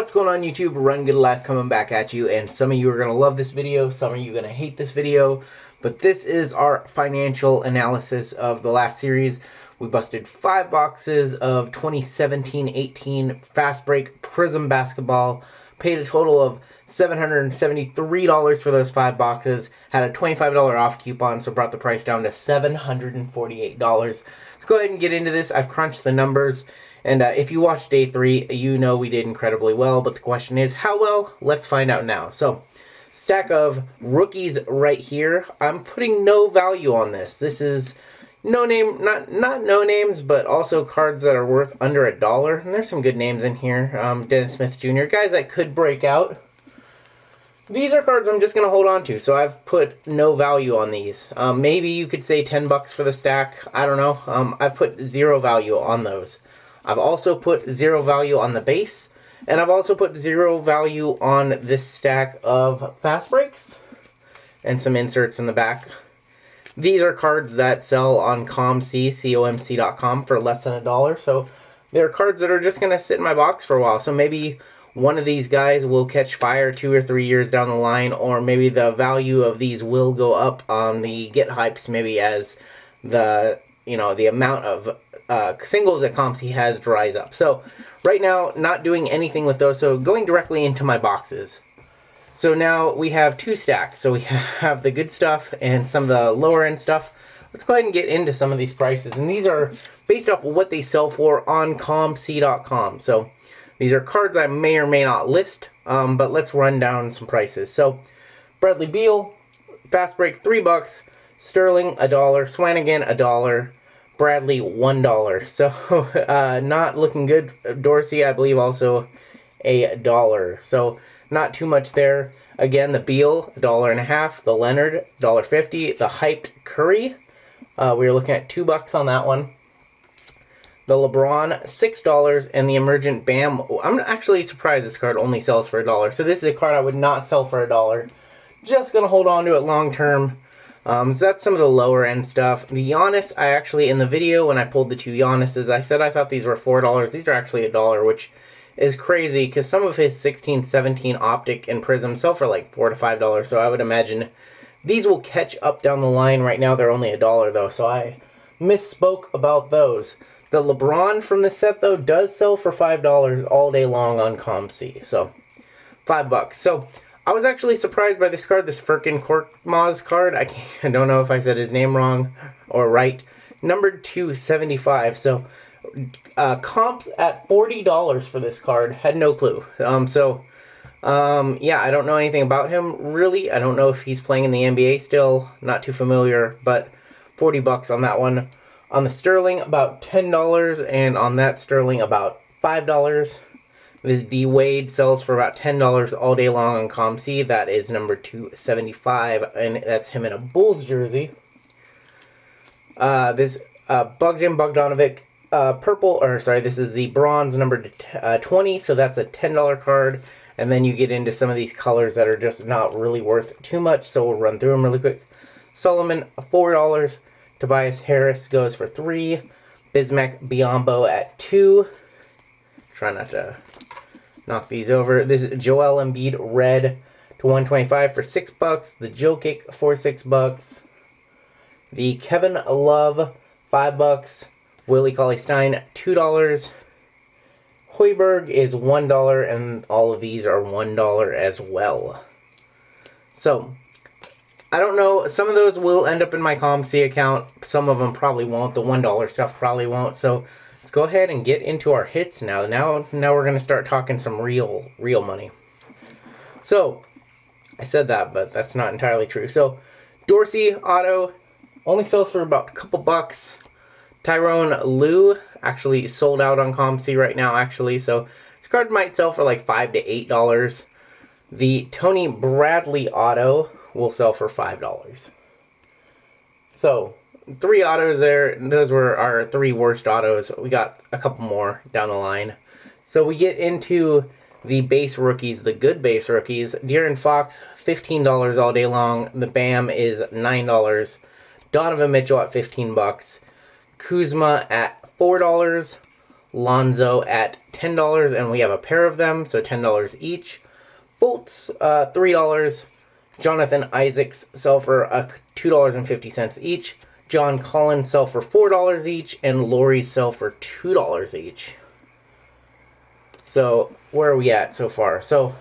What's going on YouTube? Run Good Life coming back at you, and some of you are going to love this video, some of you are going to hate this video, but this is our financial analysis of the last series. We busted 5 boxes of 2017-18 Fastbreak Prizm basketball, paid a total of $773 for those 5 boxes, had a $25 off coupon, so brought the price down to $748. Let's go ahead and get into this. I've crunched the numbers. And if you watched day 3, you know we did incredibly well, but the question is, how well? Let's find out now. So, stack of rookies right here. I'm putting no value on this. This is no name, not no names, but also cards that are worth under $1. And there's some good names in here. Dennis Smith Jr., guys that could break out. These are cards I'm just going to hold on to, so I've put no value on these. Maybe you could say $10 for the stack. I don't know. I've put 0 value on those. I've also put 0 value on the base, and I've also put 0 value on this stack of fast breaks and some inserts in the back. These are cards that sell on comc.com for less than $1, so they're cards that are just going to sit in my box for a while. So maybe one of these guys will catch fire 2 or 3 years down the line, or maybe the value of these will go up on the Get Hypes, maybe as the amount of singles that ComC has dries up. So right now, not doing anything with those, so going directly into my boxes. So now we have 2 stacks. So we have the good stuff and some of the lower end stuff. Let's go ahead and get into some of these prices. And these are based off of what they sell for on comc.com. So these are cards I may or may not list, but let's run down some prices. So Bradley Beal, Fast Break, $3. Sterling, $1. Swanigan, $1. Bradley, $1. So not looking good. Dorsey, I believe, also $1. So not too much there. Again, the Beal, $1.50. The Leonard, $1.50. The hyped Curry, we were looking at $2 on that one. The LeBron, $6, and the Emergent Bam. I'm actually surprised this card only sells for $1. So this is a card I would not sell for $1. Just gonna hold on to it long term. So that's some of the lower end stuff. The Giannis, I actually, in the video when I pulled the 2 Giannis's, I said I thought these were $4. These are actually $1, which is crazy because some of his 16, 17 Optic and Prism sell for like $4 to $5. So I would imagine these will catch up down the line. Right now they're only $1 though, so I misspoke about those. The LeBron from the set though does sell for $5 all day long on ComC. So $5. So I was actually surprised by this card, this Furkan Korkmaz card. I don't know if I said his name wrong or right. Numbered 275. So comps at $40 for this card. Had no clue. Yeah, I don't know anything about him really. I don't know if he's playing in the NBA still. Not too familiar, but $40 on that one. On the Sterling, about $10, and on that Sterling, about $5. This D Wade sells for about $10 all day long on ComC. That is number 275, and that's him in a Bulls jersey. This Bogdanovic this is the bronze number 20, so that's a $10 card. And then you get into some of these colors that are just not really worth too much, so we'll run through them really quick. Solomon, $4. Tobias Harris goes for $3. Bismack Biyombo at $2. Try not to knock these over. This is Joel Embiid red to 125 for $6. The Jokic for $6. The Kevin Love, $5. Willie Cauley-Stein, $2. Hoiberg is $1, and all of these are $1 as well. So I don't know. Some of those will end up in my ComC account. Some of them probably won't. The $1 stuff probably won't. So let's go ahead and get into our hits now. Now we're going to start talking some real money. So I said that, but that's not entirely true. So Dorsey auto only sells for about a couple bucks. Tyrone Lue actually sold out on ComC right now, actually. So this card might sell for like $5 to $8. The Tony Bradley auto will sell for $5. So 3 autos there. Those were our 3 worst autos. We got a couple more down the line. So we get into the base rookies, the good base rookies. De'Aaron Fox, $15 all day long. The Bam is $9. Donovan Mitchell at $15. Kuzma at $4. Lonzo at $10, and we have a pair of them, so $10 each. Fultz, $3. Jonathan Isaacs sell for $2.50 each. John Collins sell for $4 each, and Lori sell for $2 each. So where are we at so far? So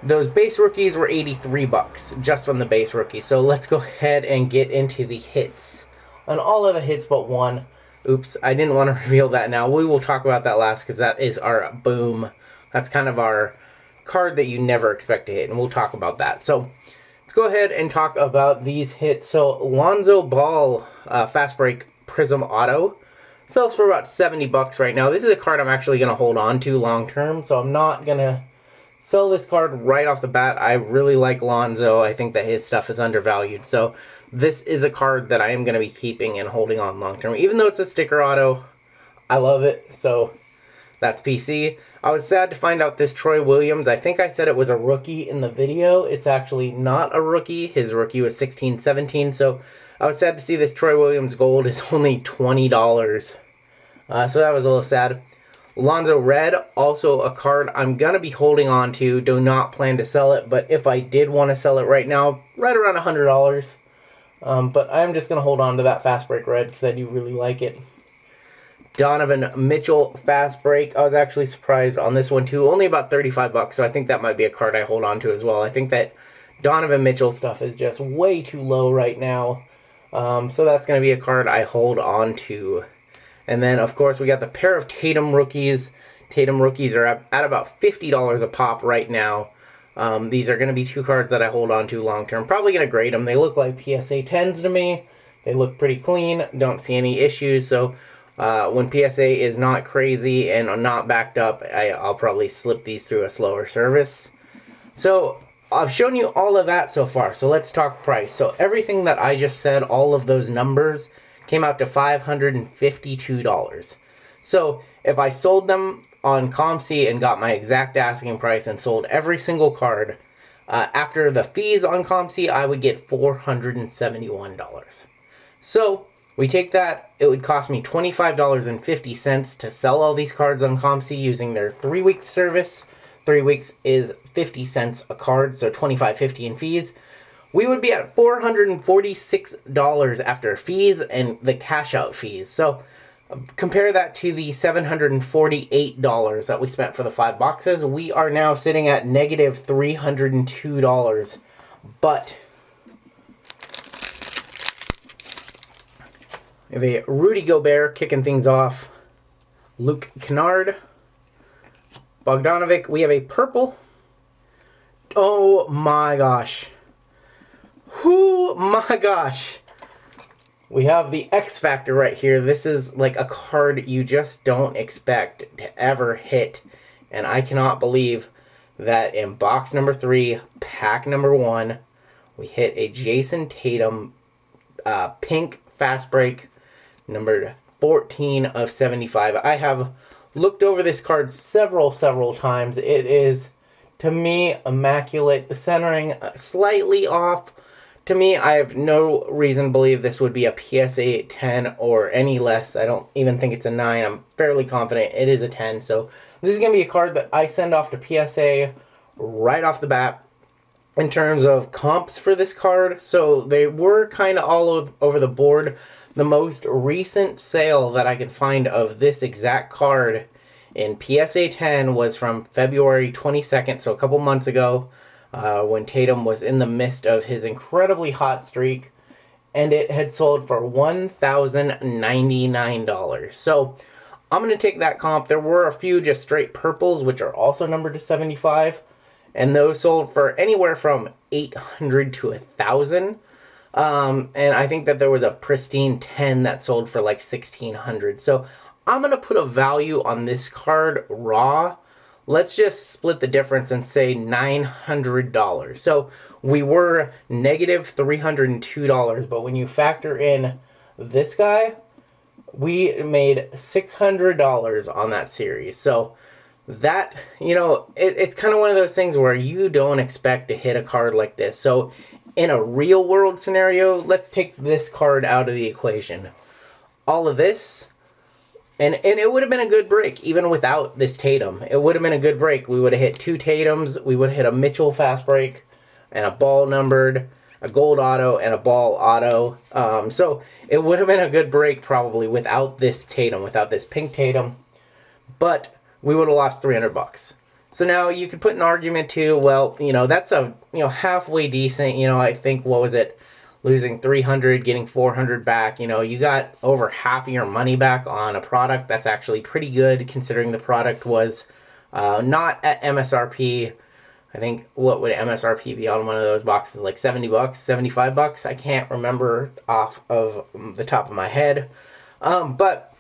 those base rookies were $83 just from the base rookie. So let's go ahead and get into the hits. On all of the hits but one. Oops, I didn't want to reveal that now. We will talk about that last because that is our boom. That's kind of our card that you never expect to hit, and we'll talk about that. So let's go ahead and talk about these hits. So Lonzo Ball Fast Break Prizm Auto sells for about $70 right now. This is a card I'm actually going to hold on to long term, so I'm not going to sell this card right off the bat. I really like Lonzo. I think that his stuff is undervalued. So this is a card that I am going to be keeping and holding on long term. Even though it's a sticker auto, I love it. So that's PC. I was sad to find out this Troy Williams, I think I said it was a rookie in the video. It's actually not a rookie. His rookie was 16-17. So I was sad to see this Troy Williams gold is only $20. So that was a little sad. Lonzo Red, also a card I'm going to be holding on to. Do not plan to sell it, but if I did want to sell it right now, right around $100. But I'm just going to hold on to that Fast Break Red because I do really like it. Donovan Mitchell Fast Break. I was actually surprised on this one too. Only about $35, so I think that might be a card I hold on to as well. I think that Donovan Mitchell stuff is just way too low right now. So that's going to be a card I hold on to. And then, of course, we got the pair of Tatum rookies. Tatum rookies are at about $50 a pop right now. These are going to be two cards that I hold on to long term. Probably going to grade them. They look like PSA 10s to me. They look pretty clean. Don't see any issues. So when PSA is not crazy and not backed up, I'll probably slip these through a slower service. So I've shown you all of that so far. So let's talk price. So everything that I just said, all of those numbers, came out to $552. So if I sold them on ComC and got my exact asking price and sold every single card, after the fees on ComC, I would get $471. So we take that, it would cost me $25.50 to sell all these cards on ComC using their 3-week service. 3 weeks is 50 cents a card, so $25.50 in fees. We would be at $446 after fees and the cash out fees. So compare that to the $748 that we spent for the 5 boxes. We are now sitting at negative $302. But we have a Rudy Gobert kicking things off. Luke Kennard. Bogdanovic. We have a purple. Oh my gosh. Oh my gosh. We have the X Factor right here. This is like a card you just don't expect to ever hit. And I cannot believe that in box number 3, pack number 1, we hit a Jason Tatum pink Fast Break numbered 14 of 75. I have looked over this card several times. It is, to me, immaculate. The centering slightly off. To me, I have no reason to believe this would be a PSA 10 or any less. I don't even think it's a 9. I'm fairly confident it is a 10. So this is going to be a card that I send off to PSA right off the bat in terms of comps for this card. So they were kind of all over the board. The most recent sale that I could find of this exact card in PSA 10 was from February 22nd, so a couple months ago. When Tatum was in the midst of his incredibly hot streak, and it had sold for $1,099. So I'm going to take that comp. There were a few just straight purples, which are also numbered to 75, and those sold for anywhere from $800 to $1,000. And I think that there was a pristine 10 that sold for like $1,600. So I'm going to put a value on this card raw. Let's just split the difference and say $900. So we were negative $302, but when you factor in this guy, we made $600 on that series. So that, you know, it's kind of one of those things where you don't expect to hit a card like this. So in a real world scenario, let's take this card out of the equation. All of this And it would have been a good break, even without this Tatum. It would have been a good break. We would have hit 2 Tatums. We would have hit a Mitchell fast break and a ball numbered, a gold auto, and a ball auto. So it would have been a good break probably without this Tatum, without this pink Tatum. But we would have lost 300 bucks. So now you could put an argument to, well, that's a, halfway decent, I think, what was it? Losing 300, getting 400 back. You got over half of your money back on a product. That's actually pretty good considering the product was not at MSRP. I think, what would MSRP be on one of those boxes? Like 70 bucks, 75 bucks? I can't remember off of the top of my head. But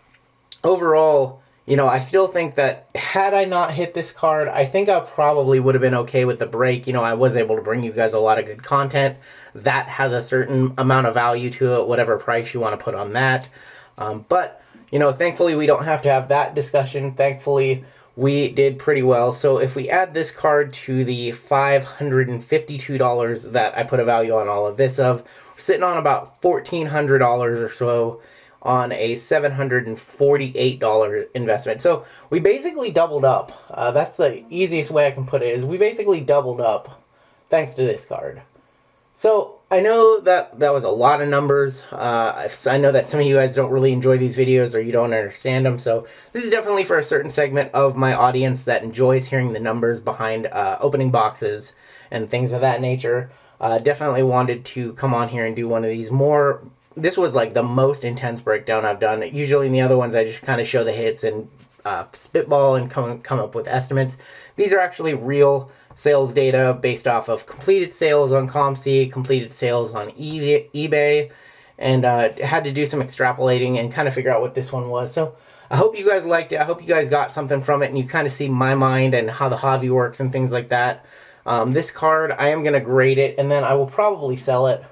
overall, I still think that had I not hit this card, I think I probably would have been okay with the break. I was able to bring you guys a lot of good content. That has a certain amount of value to it, whatever price you want to put on that. But, thankfully we don't have to have that discussion. Thankfully, we did pretty well. So if we add this card to the $552 that I put a value on all of this of, we're sitting on about $1,400 or so on a $748 investment. So we basically doubled up. That's the easiest way I can put it, is we basically doubled up thanks to this card. So I know that was a lot of numbers. I know that some of you guys don't really enjoy these videos or you don't understand them. So this is definitely for a certain segment of my audience that enjoys hearing the numbers behind opening boxes and things of that nature. Definitely wanted to come on here and do one of these more. This was like the most intense breakdown I've done. Usually in the other ones I just kind of show the hits and spitball and come up with estimates. These are actually real sales data based off of completed sales on ComC, completed sales on eBay, and had to do some extrapolating and kind of figure out what this one was. So I hope you guys liked it. I hope you guys got something from it and you kind of see my mind and how the hobby works and things like that. This card, I am going to grade it, and then I will probably sell it.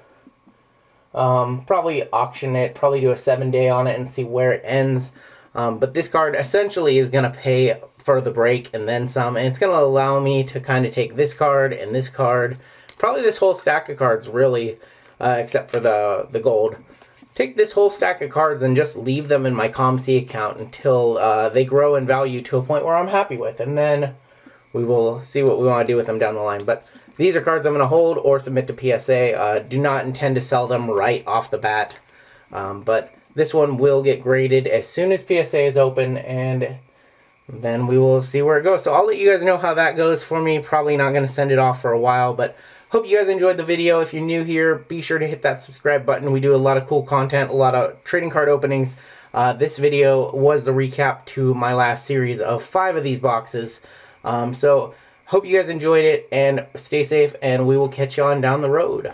Probably auction it, probably do a 7-day on it and see where it ends. But this card essentially is going to pay for the break and then some, and it's going to allow me to kind of take this card and this card, probably this whole stack of cards really, except for the gold. Take this whole stack of cards and just leave them in my ComC account until they grow in value to a point where I'm happy with, and then we will see what we want to do with them down the line. But these are cards I'm going to hold or submit to PSA. Do not intend to sell them right off the bat, but this one will get graded as soon as PSA is open, and then we will see where it goes. So I'll let you guys know how that goes for me. Probably not going to send it off for a while, but hope you guys enjoyed the video. If you're new here, be sure to hit that subscribe button. We do a lot of cool content, a lot of trading card openings. This video was the recap to my last series of 5 of these boxes. So hope you guys enjoyed it, and stay safe, and we will catch you on down the road.